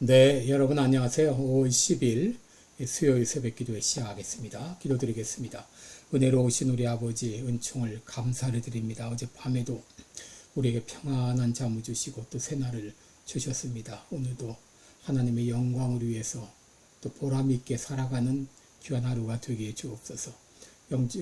네, 여러분 안녕하세요. 5월 10일 수요일 새벽 기도회 시작하겠습니다. 기도드리겠습니다. 은혜로우신 우리 아버지 은총을 감사를 드립니다. 어젯밤에도 우리에게 평안한 잠을 주시고 또 새날을 주셨습니다. 오늘도 하나님의 영광을 위해서 또 보람 있게 살아가는 귀한 하루가 되게 해 주옵소서.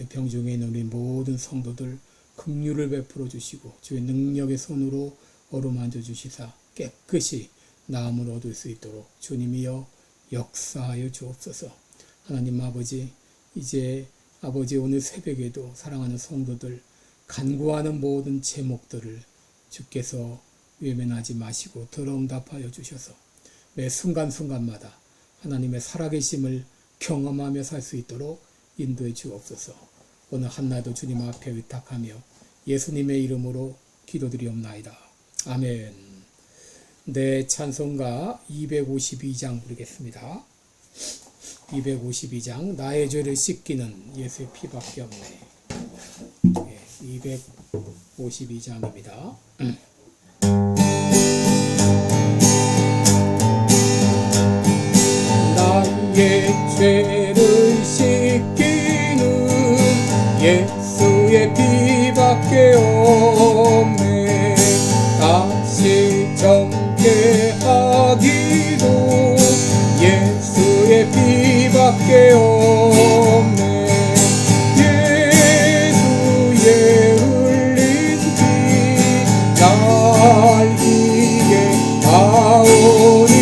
병중에 있는 우리 모든 성도들 긍휼을 베풀어 주시고 주의 능력의 손으로 어루만져 주시사 깨끗이 나음을 얻을 수 있도록 주님이여 역사하여 주옵소서. 하나님 아버지, 이제 아버지 오늘 새벽에도 사랑하는 성도들 간구하는 모든 제목들을 주께서 외면하지 마시고 들어응답하여 주셔서 매 순간순간마다 하나님의 살아계심을 경험하며 살 수 있도록 인도해 주옵소서. 오늘 한날도 주님 앞에 의탁하며 예수님의 이름으로 기도드리옵나이다. 아멘. 네, 찬송가 252장 부르겠습니다. 252장 나의 죄를 씻기는 예수의 피밖에 없네. 네, 252장입니다. 나의 죄를 씻기는 예수의 피밖에 없네. 다시 정케 하기도 예수의 피밖에 없네. 예수의 흘린 피 날기게 하오니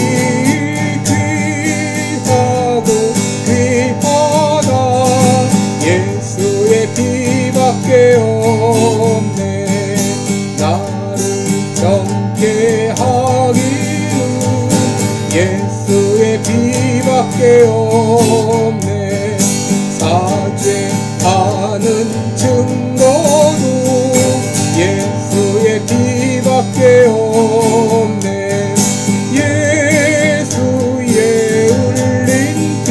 귀하고 귀하다. 예수의 피밖에 없네. 나를 정케 하기는 예수의 피밖에 없네. 사죄하는 증거도 예수의 피밖에 없네. 예수의 흘린 피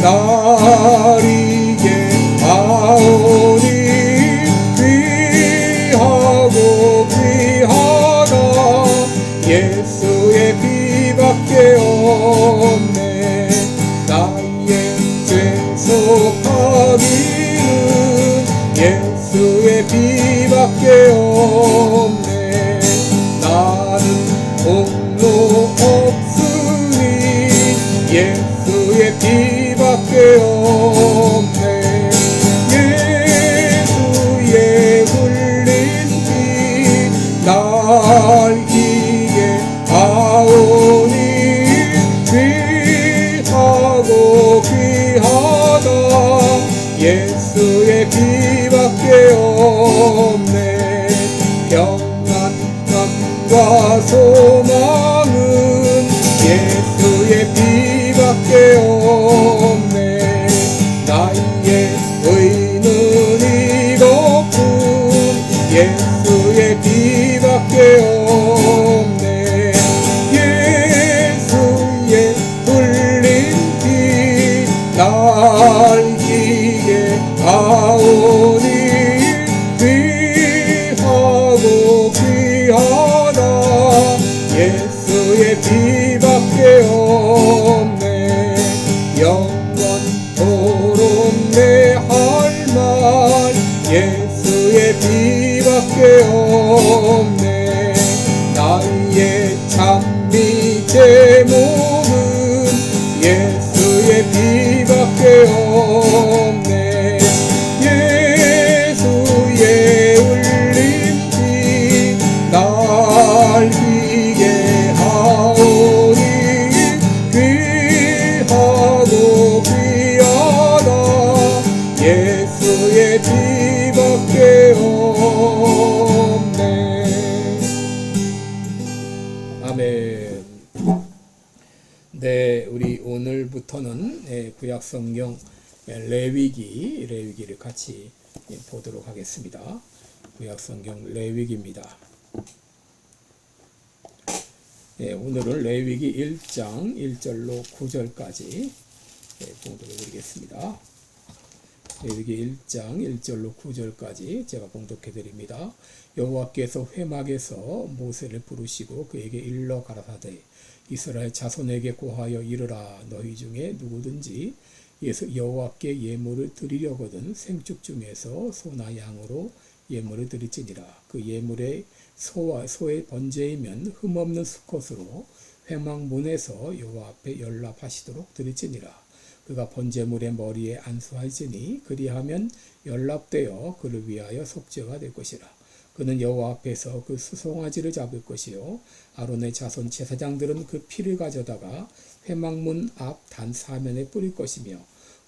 나리게 하오니 귀하고 귀하다. 예수의 피밖에 없네. 나의 죄 속하기는 예수의 피밖에 없네. 나는 공로 없으니 예수의 피밖에 없네. 예수의 흘린 피 날기게 하오니 귀하고 귀하다. 예수의 피밖에 없네. 평안함과 소망은 예수의 피밖에 없네. 나의 의는 이것뿐 예수의 피밖에 없네. 예수의 흘린 피 날기게 하오니 귀하고 귀하다. 예수의 피밖에 없네. 영원토록 내 할 말 예수의 피밖에 없네. 나의 찬미 제목은 예수의 피밖에 없네. 예수의 흘린 피 날기게 하오니 귀하고 귀하다. 예수의 피밖에 없네. 아멘. 네, 우리 오늘부터는 구약성경 레위기를 같이 보도록 하겠습니다. 구약성경 레위기입니다. 오늘은 레위기 1장 1절로 9절까지 보도록 드리겠습니다. 레위기 1장 1절로 9절까지 제가 봉독해 드립니다. 여호와께서 회막에서 모세를 부르시고 그에게 일러 가라사대 이스라엘 자손에게 고하여 이르라 너희 중에 누구든지 여호와께 예물을 드리려거든 생축 중에서 소나 양으로 예물을 드릴지니라. 그 예물의 소의 번제이면 흠없는 수컷으로 회막 문에서 여호와 앞에 연납하시도록 드릴지니라. 그가 번제물의 머리에 안수할지니 그리하면 연납되어 그를 위하여 속죄가 될 것이라. 그는 여호와 앞에서 그 수송아지를 잡을 것이요 아론의 자손 제사장들은 그 피를 가져다가 회막문 앞 단 사면에 뿌릴 것이며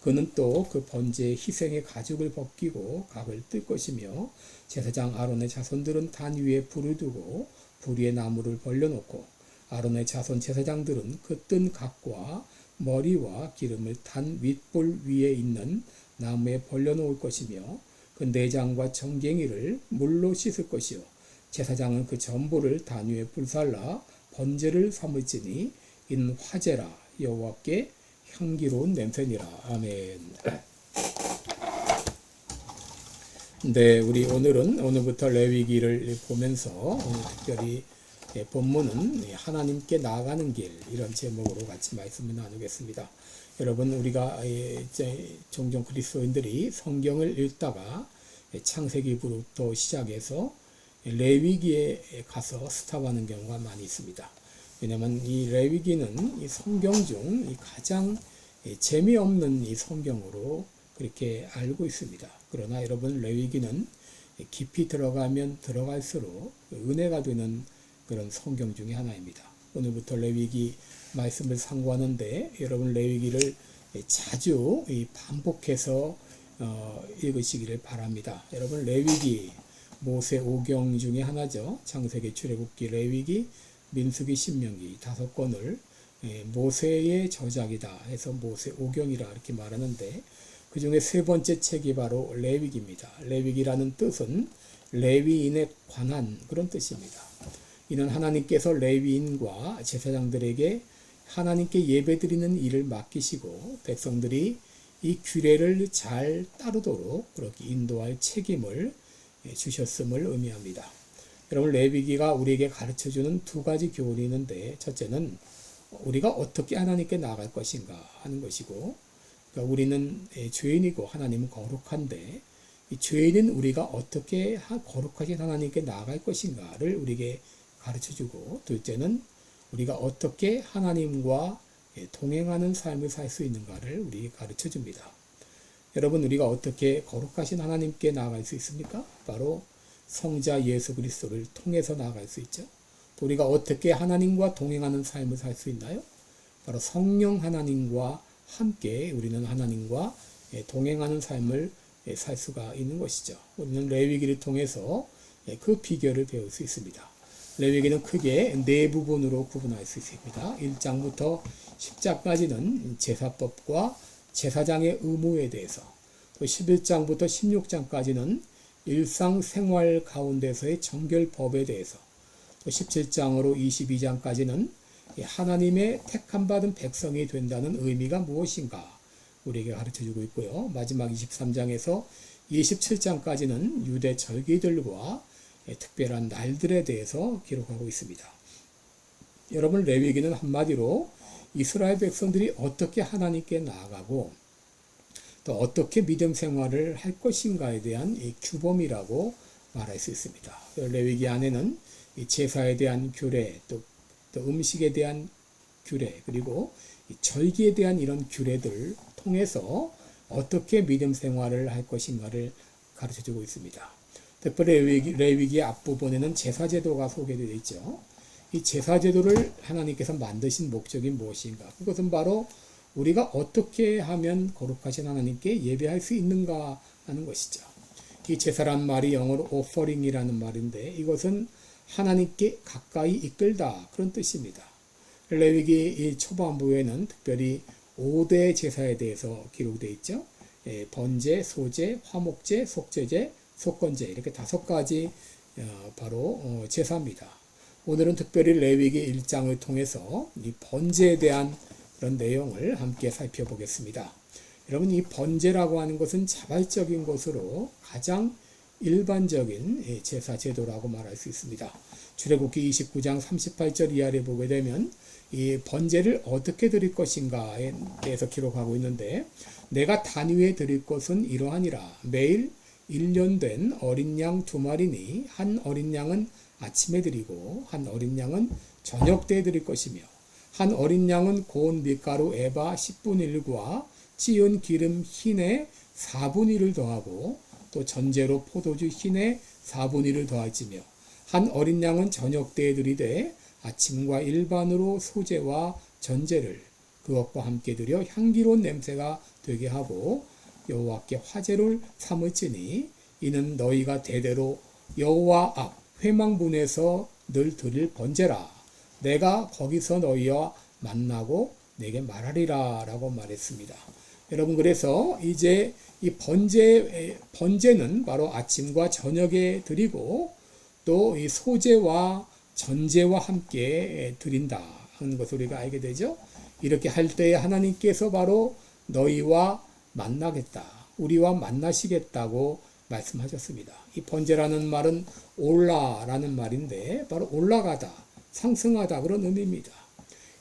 그는 또 그 번제의 희생의 가죽을 벗기고 각을 뜰 것이며 제사장 아론의 자손들은 단 위에 불을 두고 불 위에 나무를 벌려놓고 아론의 자손 제사장들은 그 뜬 각과 머리와 기름을 단 윗불 위에 있는 나무에 벌려놓을 것이며 그 내장과 정갱이를 물로 씻을 것이요 제사장은 그 전부를 단 위에 불살라 번제를 삼을지니 이는 화제라 여호와께 향기로운 냄새니라. 아멘. 네, 우리 오늘부터 레위기를 보면서 오늘 특별히 본문은 하나님께 나아가는 길 이런 제목으로 같이 말씀을 나누겠습니다. 여러분 우리가 이제 종종 그리스도인들이 성경을 읽다가 창세기부터 시작해서 레위기에 가서 스탑하는 경우가 많이 있습니다. 왜냐하면 이 레위기는 이 성경 중 가장 재미없는 이 성경으로 그렇게 알고 있습니다. 그러나 여러분 레위기는 깊이 들어가면 들어갈수록 은혜가 되는 그런 성경 중에 하나입니다. 오늘부터 레위기 말씀을 상고하는데 여러분 레위기를 자주 반복해서 읽으시기를 바랍니다. 여러분 레위기 모세 오경 중에 하나죠. 창세기, 출애굽기, 레위기, 민수기, 신명기 5권을 모세의 저작이다 해서 모세 오경이라 이렇게 말하는데 그 중에 세 번째 책이 바로 레위기입니다. 레위기라는 뜻은 레위인에 관한 그런 뜻입니다. 이는 하나님께서 레위인과 제사장들에게 하나님께 예배드리는 일을 맡기시고 백성들이 이 규례를 잘 따르도록 그렇게 인도할 책임을 주셨음을 의미합니다. 여러분 레위기가 우리에게 가르쳐주는 두 가지 교훈이 있는데 첫째는 우리가 어떻게 하나님께 나아갈 것인가 하는 것이고 그러니까 우리는 죄인이고 하나님은 거룩한데 이 죄인은 우리가 어떻게 거룩하신 하나님께 나아갈 것인가를 우리에게 가르쳐주고 둘째는 우리가 어떻게 하나님과 동행하는 삶을 살 수 있는가를 우리에게 가르쳐줍니다. 여러분 우리가 어떻게 거룩하신 하나님께 나아갈 수 있습니까? 바로 성자 예수 그리스도를 통해서 나아갈 수 있죠. 또 우리가 어떻게 하나님과 동행하는 삶을 살 수 있나요? 바로 성령 하나님과 함께 우리는 하나님과 동행하는 삶을 살 수가 있는 것이죠. 우리는 레위기를 통해서 그 비결을 배울 수 있습니다. 레위기는 크게 네 부분으로 구분할 수 있습니다. 1장부터 10장까지는 제사법과 제사장의 의무에 대해서, 또 11장부터 16장까지는 일상생활 가운데서의 정결법에 대해서, 또 17장으로 22장까지는 하나님의 택함받은 백성이 된다는 의미가 무엇인가 우리에게 가르쳐주고 있고요. 마지막 23장에서 27장까지는 유대 절기들과 특별한 날들에 대해서 기록하고 있습니다. 여러분 레위기는 한마디로 이스라엘 백성들이 어떻게 하나님께 나아가고 또 어떻게 믿음 생활을 할 것인가에 대한 규범이라고 말할 수 있습니다. 레위기 안에는 제사에 대한 규례, 또 음식에 대한 규례, 그리고 절기에 대한 이런 규례들을 통해서 어떻게 믿음 생활을 할 것인가를 가르쳐주고 있습니다. 특별히 레위기의 앞부분에는 제사제도가 소개되어 있죠. 이 제사제도를 하나님께서 만드신 목적이 무엇인가? 그것은 바로 우리가 어떻게 하면 거룩하신 하나님께 예배할 수 있는가 하는 것이죠. 이 제사란 말이 영어로 offering이라는 말인데 이것은 하나님께 가까이 이끌다 그런 뜻입니다. 레위기 초반부에는 특별히 5대 제사에 대해서 기록되어 있죠. 번제, 소제, 화목제, 속죄제, 속건제 이렇게 5가지 바로 제사입니다. 오늘은 특별히 레위기 1장을 통해서 이 번제에 대한 그런 내용을 함께 살펴보겠습니다. 여러분, 이 번제라고 하는 것은 자발적인 것으로 가장 일반적인 제사 제도라고 말할 수 있습니다. 출애굽기 29장 38절 이하를 보게 되면 이 번제를 어떻게 드릴 것인가에 대해서 기록하고 있는데, 내가 단위에 드릴 것은 이러하니라. 매일 1년 된 어린 양 2마리니 한 어린 양은 아침에 드리고 한 어린 양은 저녁 때에 드릴 것이며, 한 어린 양은 고운 밀가루 에바 10분의 1과 찌은 기름 흰에 4분의 1을 더하고 또 전제로 포도주 흰에 4분의 1을 더할지며, 한 어린 양은 저녁 때에 드리되 아침과 일반으로 소제와 전제를 그것과 함께 드려 향기로운 냄새가 되게 하고 여호와께 화제를 삼을지니, 이는 너희가 대대로 여호와 앞 회막문에서 늘 드릴 번제라. 내가 거기서 너희와 만나고 내게 말하리라 라고 말했습니다. 여러분, 그래서 이제 이 번제는 바로 아침과 저녁에 드리고 또 이 소제와 전제와 함께 드린다 하는 것을 우리가 알게 되죠. 이렇게 할 때에 하나님께서 바로 너희와 만나겠다, 우리와 만나시겠다고 말씀하셨습니다. 이 번제라는 말은 올라라는 말인데 바로 올라가다, 상승하다 그런 의미입니다.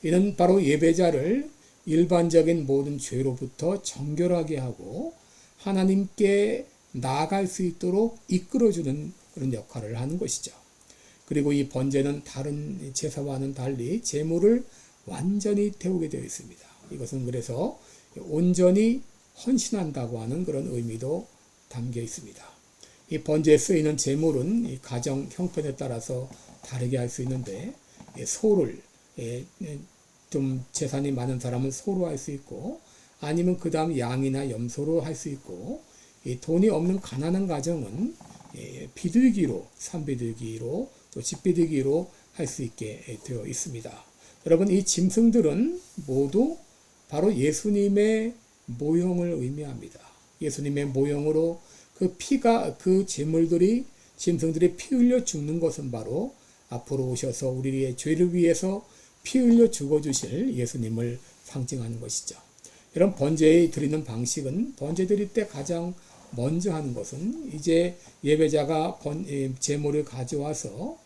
이는 바로 예배자를 일반적인 모든 죄로부터 정결하게 하고 하나님께 나아갈 수 있도록 이끌어주는 그런 역할을 하는 것이죠. 그리고 이 번제는 다른 제사와는 달리 제물을 완전히 태우게 되어 있습니다. 이것은 그래서 온전히 헌신한다고 하는 그런 의미도 담겨 있습니다. 이 번제에 쓰이는 제물은 이 가정 형편에 따라서 다르게 할 수 있는데, 소를 좀 재산이 많은 사람은 소로 할 수 있고, 아니면 그 다음 양이나 염소로 할 수 있고, 돈이 없는 가난한 가정은 비둘기로, 산비둘기로 또 집비둘기로 할 수 있게 되어 있습니다. 여러분, 이 짐승들은 모두 바로 예수님의 모형을 의미합니다. 예수님의 모형으로 그 제물들이, 짐승들이 피 흘려 죽는 것은 바로 앞으로 오셔서 우리의 죄를 위해서 피 흘려 죽어주실 예수님을 상징하는 것이죠. 이런 번제에 드리는 방식은, 번제 드릴 때 가장 먼저 하는 것은 이제 예배자가 제물을 가져와서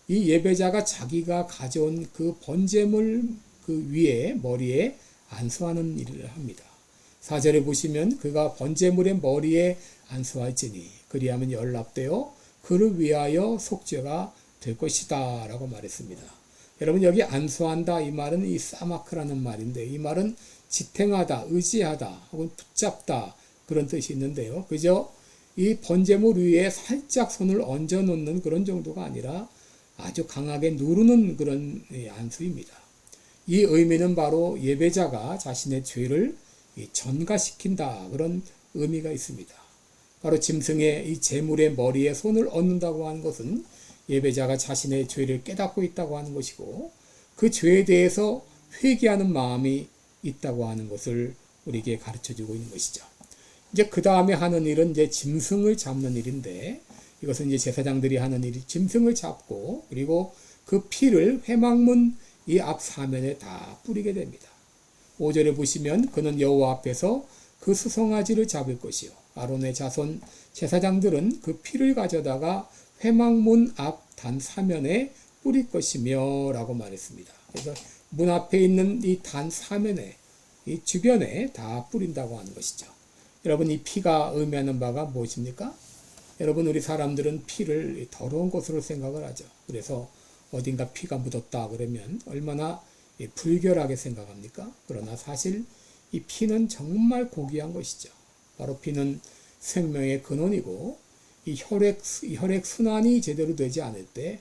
이 예배자가 자기가 가져온 그 번제물 그 위에, 머리에 안수하는 일을 합니다. 4절에 보시면 그가 번제물의 머리에 안수할지니 그리하면 연락되어 그를 위하여 속죄가 될 것이다 라고 말했습니다. 여러분, 여기 안수한다 이 말은 이 사마크라는 말인데, 이 말은 지탱하다, 의지하다 혹은 붙잡다 그런 뜻이 있는데요. 그저 이 번제물 위에 살짝 손을 얹어 놓는 그런 정도가 아니라 아주 강하게 누르는 그런 안수입니다. 이 의미는 바로 예배자가 자신의 죄를 전가시킨다 그런 의미가 있습니다. 바로 짐승의 이 제물의 머리에 손을 얹는다고 하는 것은 예배자가 자신의 죄를 깨닫고 있다고 하는 것이고, 그 죄에 대해서 회개하는 마음이 있다고 하는 것을 우리에게 가르쳐주고 있는 것이죠. 이제 그 다음에 하는 일은 이제 짐승을 잡는 일인데, 이것은 이제 제사장들이 하는 일이 짐승을 잡고 그리고 그 피를 회막문 이 앞 사면에 다 뿌리게 됩니다. 5절에 보시면 그는 여호와 앞에서 그 수송아지를 잡을 것이요, 아론의 자손 제사장들은 그 피를 가져다가 회막문 앞 단 사면에 뿌릴 것이며 라고 말했습니다. 그래서 문 앞에 있는 이 단 사면에, 이 주변에 다 뿌린다고 하는 것이죠. 여러분, 이 피가 의미하는 바가 무엇입니까? 여러분, 우리 사람들은 피를 더러운 것으로 생각을 하죠. 그래서 어딘가 피가 묻었다 그러면 얼마나 불결하게 생각합니까? 그러나 사실 이 피는 정말 고귀한 것이죠. 바로 피는 생명의 근원이고, 이 혈액 순환이 제대로 되지 않을 때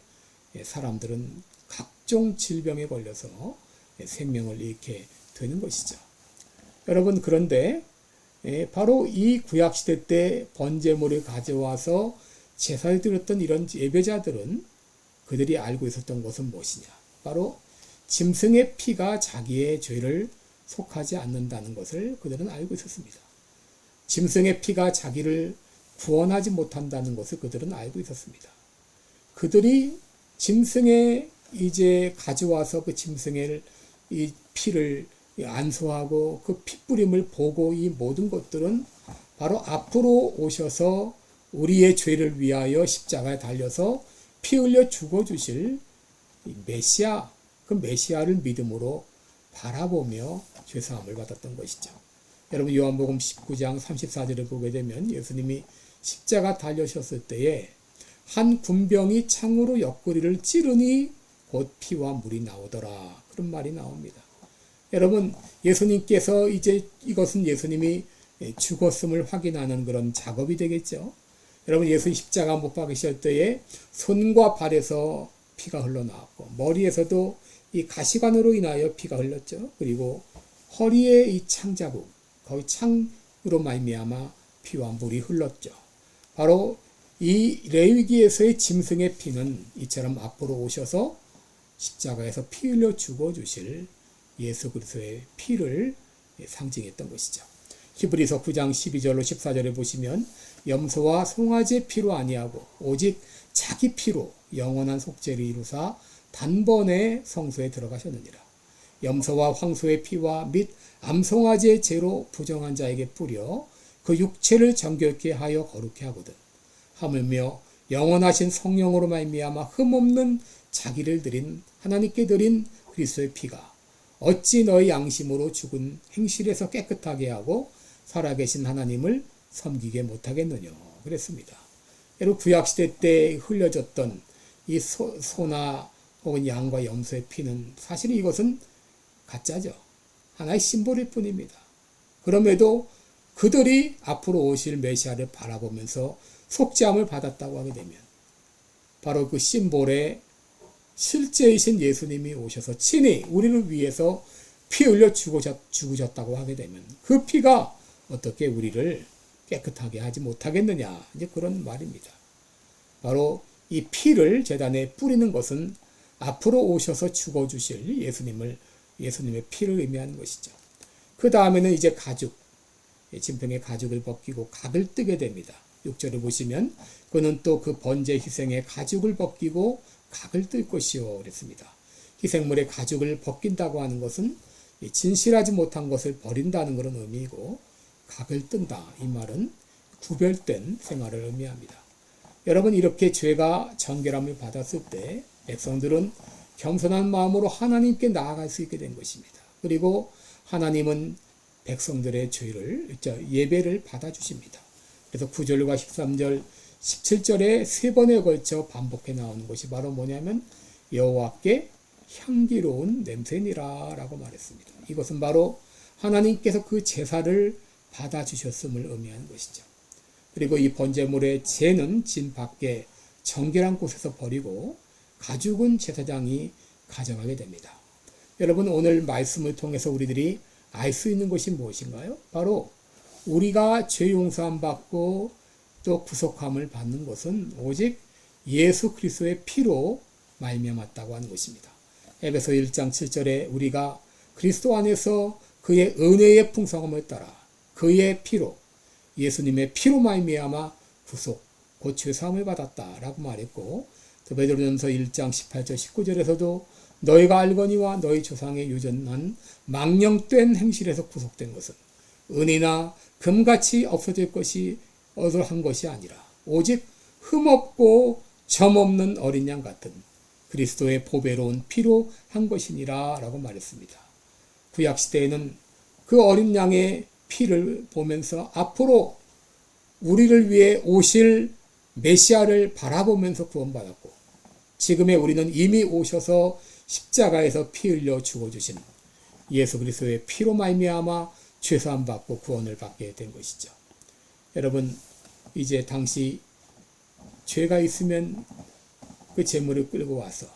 사람들은 각종 질병에 걸려서 생명을 잃게 되는 것이죠. 여러분, 그런데 바로 이 구약시대 때 번제물을 가져와서 제사를 드렸던 이런 예배자들은 그들이 알고 있었던 것은 무엇이냐? 바로 짐승의 피가 자기의 죄를 속하지 않는다는 것을 그들은 알고 있었습니다. 짐승의 피가 자기를 구원하지 못한다는 것을 그들은 알고 있었습니다. 그들이 짐승에 이제 가져와서 그 짐승의 이 피를 안수하고 그 핏부림을 보고 이 모든 것들은 바로 앞으로 오셔서 우리의 죄를 위하여 십자가에 달려서 피 흘려 죽어주실 메시아, 그 메시아를 믿음으로 바라보며 죄사함을 받았던 것이죠. 여러분 요한복음 19장 34절을 보게 되면 예수님이 십자가 달려셨을 때에 한 군병이 창으로 옆구리를 찌르니 곧 피와 물이 나오더라. 그런 말이 나옵니다. 여러분 예수님께서 이제 이것은 예수님이 죽었음을 확인하는 그런 작업이 되겠죠. 여러분 예수 십자가 못 박으실 때에 손과 발에서 피가 흘러나왔고 머리에서도 이 가시관으로 인하여 피가 흘렀죠. 그리고 허리에 이 창자국, 거의 창으로 말미암아 피와 물이 흘렀죠. 바로 이 레위기에서의 짐승의 피는 이처럼 앞으로 오셔서 십자가에서 피 흘려 죽어주실 예수 그리스도의 피를 상징했던 것이죠. 히브리서 9장 12절로 14절에 보시면 염소와 송아지의 피로 아니하고 오직 자기 피로 영원한 속죄를 이루사 단번에 성소에 들어가셨느니라. 염소와 황소의 피와 및 암송아지의 죄로 부정한 자에게 뿌려 그 육체를 정결케 하여 거룩케 하거든. 하물며 영원하신 성령으로 말미암아 흠없는 자기를 드린 하나님께 드린 그리스도의 피가 어찌 너희 양심으로 죽은 행실에서 깨끗하게 하고 살아계신 하나님을 섬기게 못하겠느냐 그랬습니다. 여러분 구약시대 때 흘려졌던 이 소나 혹은 양과 염소의 피는 사실 이것은 가짜죠. 하나의 심볼일 뿐입니다. 그럼에도 그들이 앞으로 오실 메시아를 바라보면서 속죄함을 받았다고 하게 되면 바로 그 심볼에 실제이신 예수님이 오셔서 친히 우리를 위해서 피 흘려 죽으셨다고 하게 되면 그 피가 어떻게 우리를 깨끗하게 하지 못하겠느냐 이제 그런 말입니다. 바로 이 피를 제단에 뿌리는 것은 앞으로 오셔서 죽어주실 예수님의 피를 의미하는 것이죠. 그 다음에는 이제 가죽, 짐승의 가죽을 벗기고 각을 뜨게 됩니다. 6절을 보시면 그는 또 그 번제 희생의 가죽을 벗기고 각을 뜰 것이요 그랬습니다. 희생물의 가죽을 벗긴다고 하는 것은 진실하지 못한 것을 버린다는 그런 의미이고 각을 뜬다 이 말은 구별된 생활을 의미합니다. 여러분 이렇게 죄가 정결함을 받았을 때 백성들은 겸손한 마음으로 하나님께 나아갈 수 있게 된 것입니다. 그리고 하나님은 백성들의 죄를 예배를 받아주십니다. 그래서 9절과 13절 17절에 세 번에 걸쳐 반복해 나오는 것이 바로 뭐냐면 여호와께 향기로운 냄새니라 라고 말했습니다. 이것은 바로 하나님께서 그 제사를 받아주셨음을 의미하는 것이죠. 그리고 이 번제물의 재는 진 밖에 정결한 곳에서 버리고 가죽은 제사장이 가져가게 됩니다. 여러분 오늘 말씀을 통해서 우리들이 알 수 있는 것이 무엇인가요? 바로 우리가 죄 용서함 받고 또 구속함을 받는 것은 오직 예수 그리스도의 피로 말미암았다고 하는 것입니다. 에베소 1장 7절에 우리가 그리스도 안에서 그의 은혜의 풍성함을 따라 그의 피로 예수님의 피로 말미암아 구속 곧 죄사함을 받았다라고 말했고 또 베드로전서 1장 18절 19절에서도 너희가 알거니와 너희 조상의 유전한 망령된 행실에서 구속된 것은 은이나 금같이 없어질 것이 얻어한 것이 아니라 오직 흠없고 점없는 어린 양 같은 그리스도의 보배로운 피로 한 것이니라 라고 말했습니다. 구약시대에는 그 어린 양의 피를 보면서 앞으로 우리를 위해 오실 메시아를 바라보면서 구원받았고 지금의 우리는 이미 오셔서 십자가에서 피 흘려 죽어주신 예수 그리스도의 피로 말미암아 죄사함 받고 구원을 받게 된 것이죠. 여러분 이제 당시 죄가 있으면 그 제물을 끌고 와서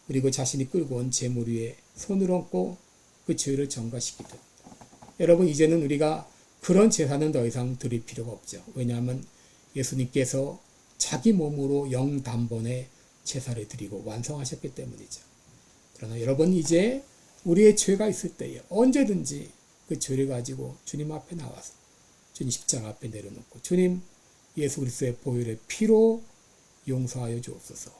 그리고 자신이 끌고 온 제물 위에 손을 얹고 그 죄를 전가시키듯 여러분 이제는 우리가 그런 제사는 더 이상 드릴 필요가 없죠. 왜냐하면 예수님께서 자기 몸으로 영단번에 제사를 드리고 완성하셨기 때문이죠. 그러나 여러분 이제 우리의 죄가 있을 때에 언제든지 그 죄를 가지고 주님 앞에 나와서 주님 십자가 앞에 내려놓고 주님 예수 그리스도의 보혈의 피로 용서하여 주옵소서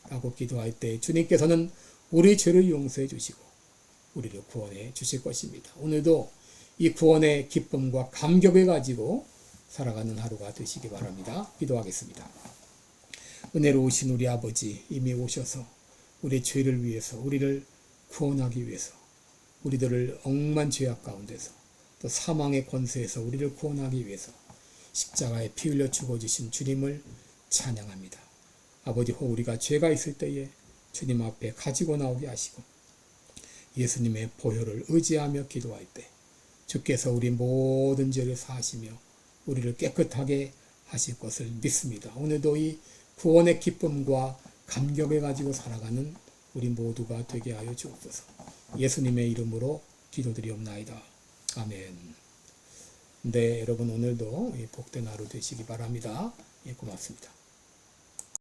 라고 기도할 때 주님께서는 우리 죄를 용서해 주시고 우리를 구원해 주실 것입니다. 오늘도 이 구원의 기쁨과 감격을 가지고 살아가는 하루가 되시기 바랍니다. 기도하겠습니다. 은혜로우신 우리 아버지, 이미 오셔서 우리의 죄를 위해서, 우리를 구원하기 위해서, 우리들을 억만 죄악 가운데서 또 사망의 권세에서 우리를 구원하기 위해서 십자가에 피 흘려 죽어주신 주님을 찬양합니다. 아버지, 혹 우리가 죄가 있을 때에 주님 앞에 가지고 나오게 하시고 예수님의 보혈을 의지하며 기도할 때 주께서 우리 모든 죄를 사하시며 우리를 깨끗하게 하실 것을 믿습니다. 오늘도 이 구원의 기쁨과 감격을 가지고 살아가는 우리 모두가 되게 하여 주옵소서. 예수님의 이름으로 기도드리옵나이다. 아멘. 네, 여러분 오늘도 복된 하루 되시기 바랍니다. 고맙습니다.